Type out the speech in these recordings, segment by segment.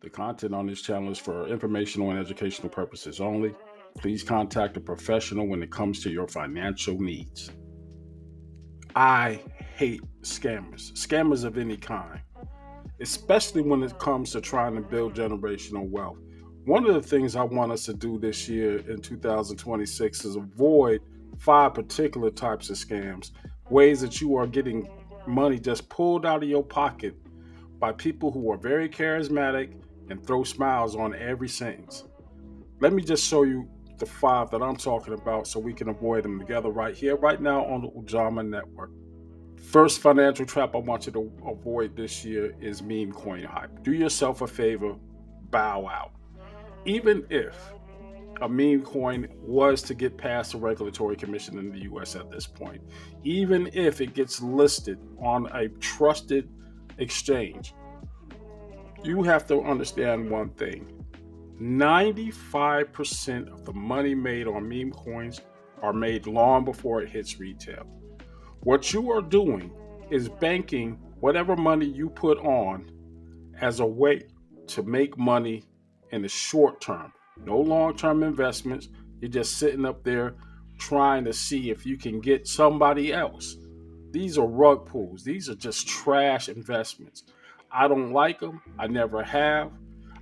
The content on this channel is for informational and educational purposes only. Please contact a professional when it comes to your financial needs. I hate scammers of any kind, especially when it comes to trying to build generational wealth. One of the things I want us to do this year in 2026 is avoid five particular types of scams, ways that you are getting money just pulled out of your pocket by people who are very charismatic and throw smiles on every sentence. Let me just show you the five that I'm talking about so we can avoid them together right here, right now on the Ujamaa network. First financial trap I want you to avoid this year is meme coin hype. Do yourself a favor, bow out. Even if a meme coin was to get past the regulatory commission in the US at this point, even if it gets listed on a trusted exchange, you have to understand one thing. 95% of the money made on meme coins are made long before it hits retail. What you are doing is banking whatever money you put on as a way to make money in the short term. No long term investments. You're just sitting up there trying to see if you can get somebody else. These are rug pulls. These are just trash investments. I don't like them. I never have.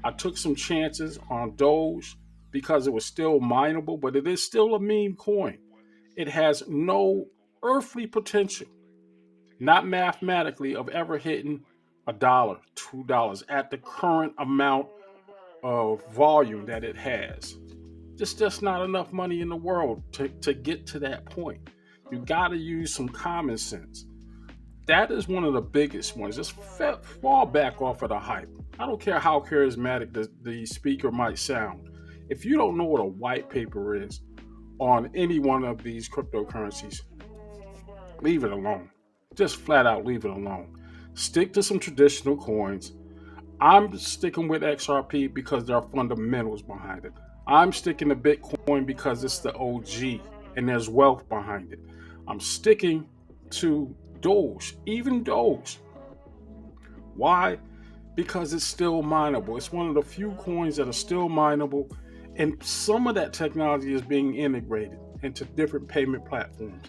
I took some chances on Doge because it was still mineable, but it is still a meme coin. It has no earthly potential, not mathematically, of ever hitting $1, $2 at the current amount of volume that it has. There's just not enough money in the world to get to that point. You got to use some common sense. That is one of the biggest ones. Just fall back off of the hype. I don't care how charismatic the speaker might sound. If you don't know what a white paper is on any one of these cryptocurrencies, leave it alone. Just flat out leave it alone. Stick to some traditional coins. I'm sticking with XRP because there are fundamentals behind it. I'm sticking to Bitcoin because it's the OG and there's wealth behind it. I'm sticking to Doge, even Doge. Why? Because it's still mineable. It's one of the few coins that are still mineable, and some of that technology is being integrated into different payment platforms.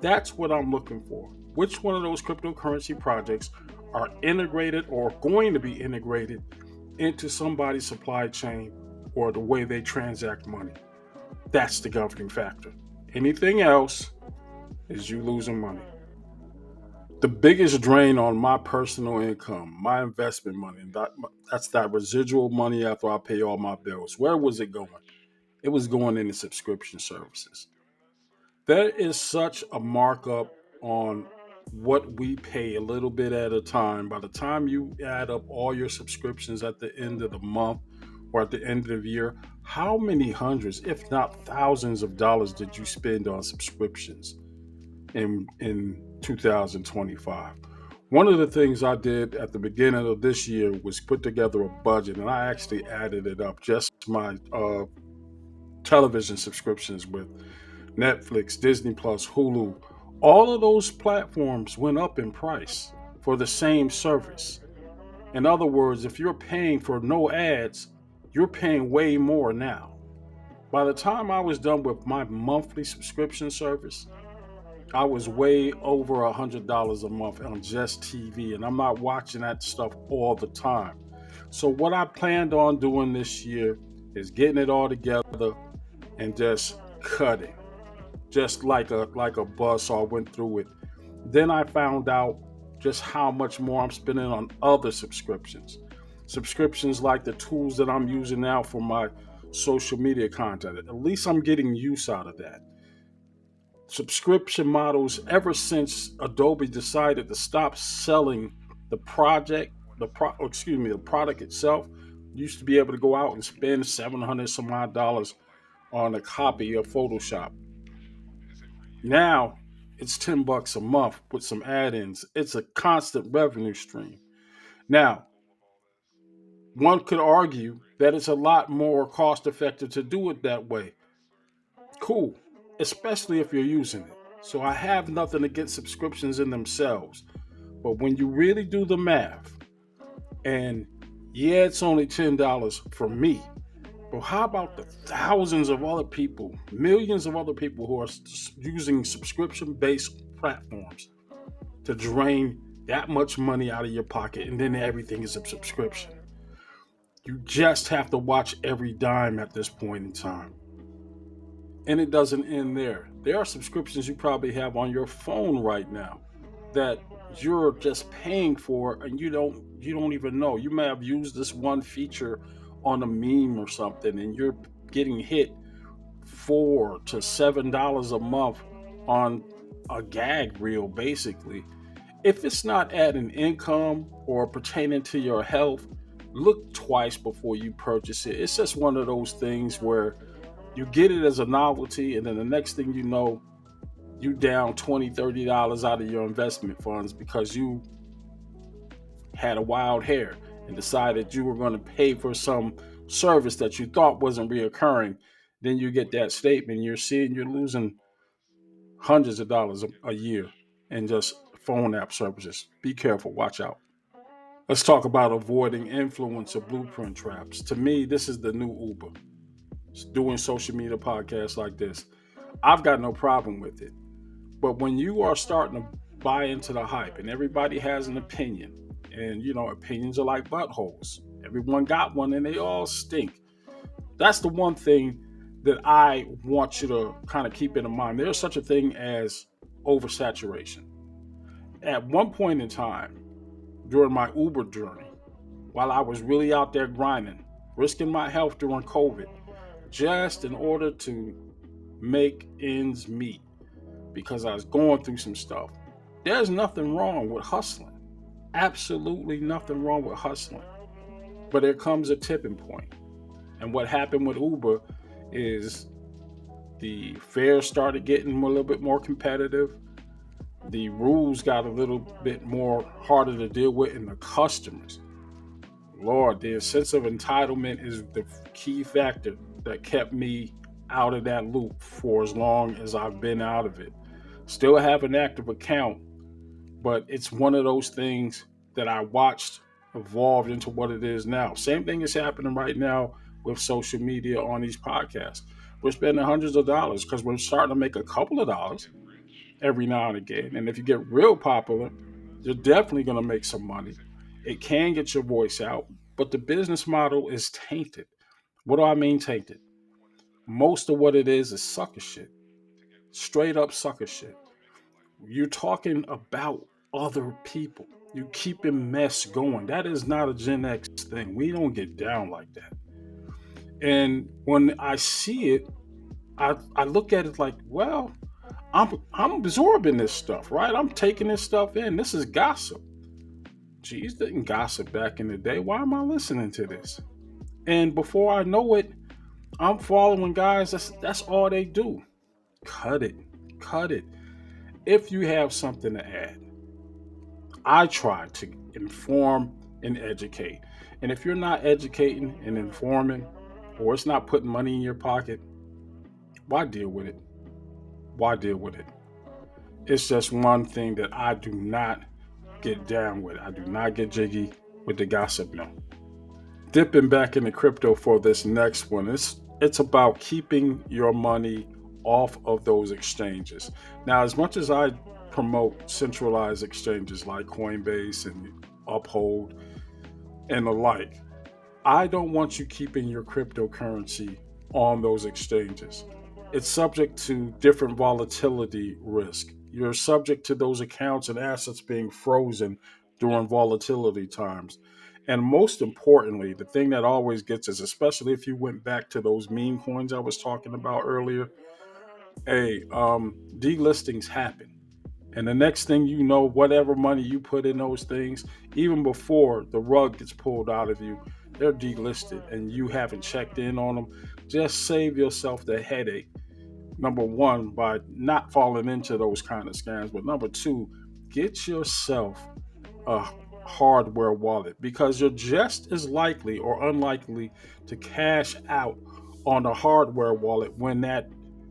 That's what I'm looking for. Which one of those cryptocurrency projects are integrated or going to be integrated into somebody's supply chain or the way they transact money? That's the governing factor. Anything else is you losing money. The biggest drain on my personal income, my investment money, that's that residual money after I pay all my bills. Where was it going? It was going into subscription services. There is such a markup on what we pay a little bit at a time. By the time you add up all your subscriptions at the end of the month or at the end of the year, how many hundreds, if not thousands of dollars did you spend on subscriptions in 2025? One of the things I did at the beginning of this year was put together a budget, and I actually added it up, just my television subscriptions with Netflix, Disney Plus, Hulu. All of those platforms went up in price for the same service. In other words, if you're paying for no ads, you're paying way more now. By the time I was done with my monthly subscription service, I was way over $100 a month on just TV, and I'm not watching that stuff all the time. So what I planned on doing this year is getting it all together and just cutting, just like a buzzsaw. I went through it. Then I found out just how much more I'm spending on other subscriptions. Subscriptions like the tools that I'm using now for my social media content. At least I'm getting use out of that. Subscription models, ever since Adobe decided to stop selling the project, the product itself. You used to be able to go out and spend 700 some odd dollars on a copy of Photoshop. Now it's $10 a month with some add-ins. It's a constant revenue stream. Now, one could argue that it's a lot more cost effective to do it that way. Cool, especially if you're using it. So I have nothing against subscriptions in themselves. But when you really do the math and Yeah, it's only $10 for me. But how about the thousands of other people, millions of other people who are using subscription based platforms to drain that much money out of your pocket and then everything is a subscription? You just have to watch every dime at this point in time. And it doesn't end there. There are subscriptions you probably have on your phone right now that you're just paying for and you don't even know. You may have used this one feature on a meme or something and you're getting hit $4 to $7 a month on a gag reel basically. If it's not adding income or pertaining to your health, look twice before you purchase it. It's just one of those things where you get it as a novelty and then the next thing you know, you down $20, $30 out of your investment funds because you had a wild hair and decided you were going to pay for some service that you thought wasn't reoccurring. Then you get that statement, you're seeing you're losing hundreds of dollars a year in just phone app services. Be careful, watch out. Let's talk about avoiding influencer blueprint traps. To me, this is the new Uber. Doing social media podcasts like this, I've got no problem with it. But when you are starting to buy into the hype and everybody has an opinion, and opinions are like buttholes. Everyone got one and they all stink. That's the one thing that I want you to kind of keep in mind. There's such a thing as oversaturation. At one point in time during my Uber journey, while I was really out there grinding, risking my health during COVID, just in order to make ends meet because I was going through some stuff. There's nothing wrong with hustling. Absolutely nothing wrong with hustling. But there comes a tipping point. And what happened with Uber is the fares started getting a little bit more competitive. The rules got a little bit more harder to deal with, and the customers. Lord, their sense of entitlement is the key factor that kept me out of that loop for as long as I've been out of it. Still have an active account, but it's one of those things that I watched evolved into what it is now. Same thing is happening right now with social media on these podcasts. We're spending hundreds of dollars because we're starting to make a couple of dollars every now and again. And if you get real popular, you're definitely going to make some money. It can get your voice out, but the business model is tainted. What do I mean tainted? Most of what it is sucker shit, straight up sucker shit. You're talking about other people. You keeping mess going. That is not a Gen X thing. We don't get down like that. And when I see it, I look at it like, well, I'm absorbing this stuff, right? I'm taking this stuff in. This is gossip. Geez, didn't gossip back in the day. Why am I listening to this? And before I know it, I'm following guys. That's all they do. Cut it. Cut it. If you have something to add, I try to inform and educate. And if you're not educating and informing, or it's not putting money in your pocket, why deal with it? Why deal with it? It's just one thing that I do not get down with. I do not get jiggy with the gossip now. Dipping back into crypto for this next one. It's about keeping your money off of those exchanges. Now, as much as I promote centralized exchanges like Coinbase and Uphold and the like, I don't want you keeping your cryptocurrency on those exchanges. It's subject to different volatility risk. You're subject to those accounts and assets being frozen during volatility times. And most importantly, the thing that always gets us, especially if you went back to those meme coins I was talking about earlier, delistings happen. And the next thing you know, whatever money you put in those things, even before the rug gets pulled out of you, they're delisted and you haven't checked in on them. Just save yourself the headache. Number one, by not falling into those kind of scams. But number two, get yourself a hardware wallet because you're just as likely or unlikely to cash out on a hardware wallet when that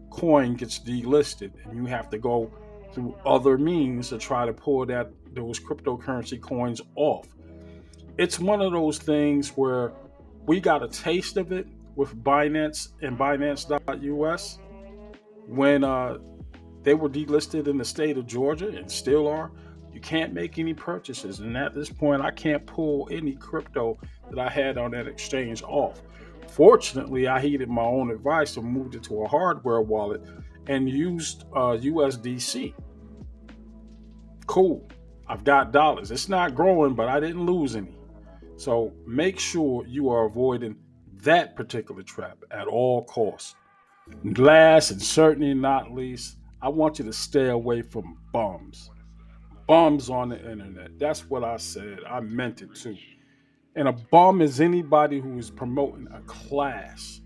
coin gets delisted and you have to go through other means to try to pull those cryptocurrency coins off. It's one of those things where we got a taste of it with Binance and Binance.us when they were delisted in the state of Georgia and still are. You can't make any purchases. And at this point, I can't pull any crypto that I had on that exchange off. Fortunately, I heeded my own advice and moved it to a hardware wallet and used USDC. Cool. I've got dollars. It's not growing, but I didn't lose any. So make sure you are avoiding that particular trap at all costs. Last and certainly not least, I want you to stay away from bums. Bums on the internet. That's what I said. I meant it too. And a bum is anybody who is promoting a class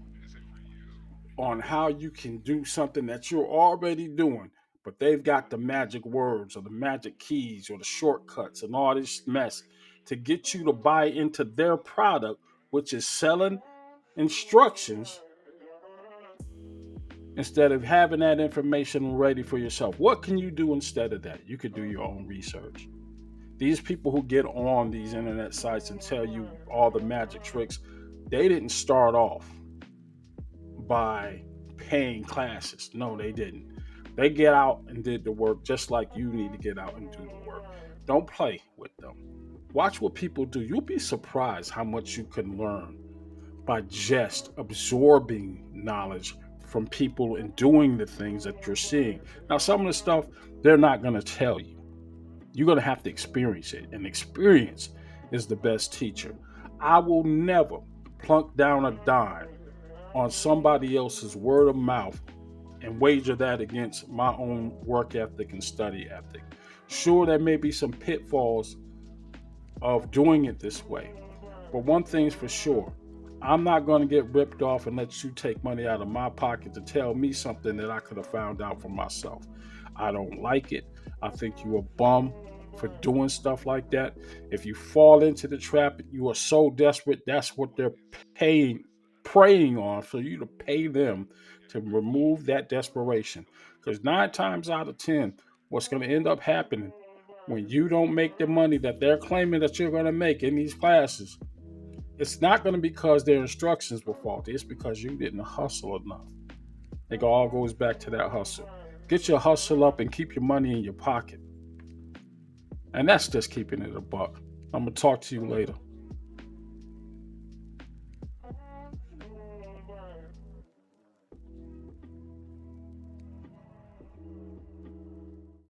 on how you can do something that you're already doing, but they've got the magic words or the magic keys or the shortcuts and all this mess to get you to buy into their product, which is selling instructions instead of having that information ready for yourself. What can you do instead of that? You could do your own research. These people who get on these internet sites and tell you all the magic tricks, they didn't start off by paying classes. No, they didn't. They get out and did the work just like you need to get out and do the work. Don't play with them. Watch what people do. You'll be surprised how much you can learn by just absorbing knowledge from people and doing the things that you're seeing. Now, some of the stuff they're not going to tell you. You're going to have to experience it, and experience is the best teacher. I will never plunk down a dime on somebody else's word of mouth and wager that against my own work ethic and study ethic. Sure, there may be some pitfalls of doing it this way, but one thing's for sure, I'm not going to get ripped off and let you take money out of my pocket to tell me something that I could have found out for myself. I don't like it. I think you're a bum for doing stuff like that. If you fall into the trap, you are so desperate. That's what they're paying, preying on for you to pay them to remove that desperation. Because 9 times out of 10, what's going to end up happening when you don't make the money that they're claiming that you're going to make in these classes, it's not going to be because their instructions were faulty. It's because you didn't hustle enough. It all goes back to that hustle. Get your hustle up and keep your money in your pocket. And that's just keeping it a buck. I'm going to talk to you later.